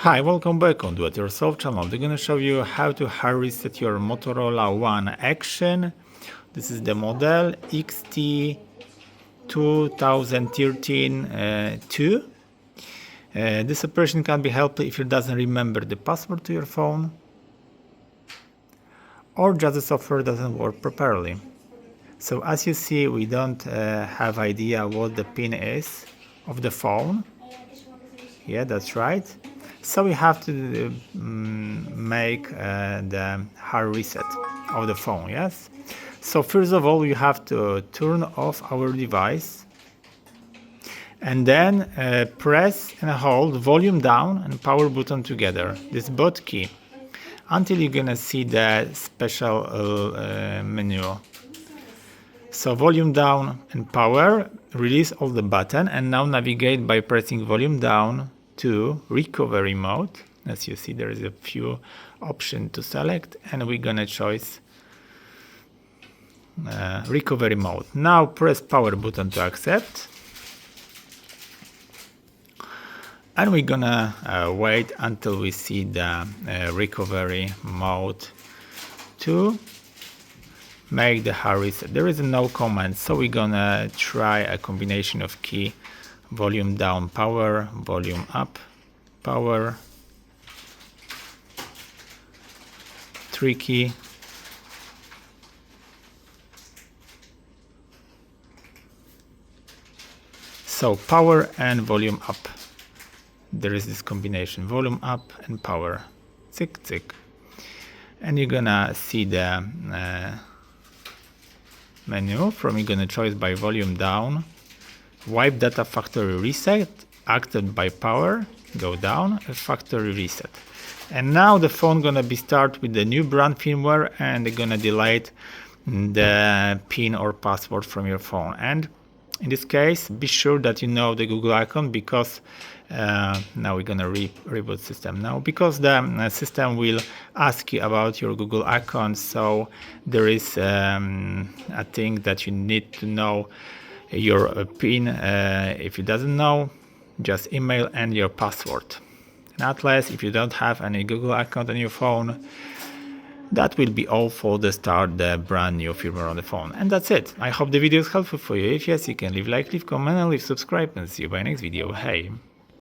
Hi, welcome back on Do It Yourself channel. We're gonna show you how to hard reset your Motorola One Action. This is the model XT 2013 2. This operation can be helpful if you doesn't remember the password to your phone or just the software doesn't work properly. So as you see, we don't have idea what the pin is of the phone. Yeah, that's right. So we have to make the hard reset of the phone, yes? So first of all, you have to turn off our device and then press and hold volume down and power button together, this both key, until you're gonna see the special menu. So volume down and power, release all the button, and now navigate by pressing volume down to recovery mode. As you see, there is a few options to select, and we're gonna choose recovery mode. Now press power button to accept, and we're gonna wait until we see the recovery mode to make the hard reset. There is no command, so we're gonna try a combination of key: volume down power, volume up power, 3 key, so power and volume up. There is this combination, volume up and power, tick tick, and you're gonna see the menu from you're gonna choose by volume down, wipe data factory reset, acted by power, go down, factory reset. And now the phone gonna be start with the new brand firmware, and they're gonna delete the pin or password from your phone. And in this case, be sure that you know the Google icon, because now we're gonna reboot system now, because the system will ask you about your Google account. So there is a thing that you need to know your PIN. If you doesn't know, just email and your password. And at least if you don't have any Google account on your phone, that will be all for the start the brand new firmware on the phone. And that's it. I hope the video is helpful for you. If yes, you can leave like, leave comment, and leave subscribe, and see you by next video. Hey!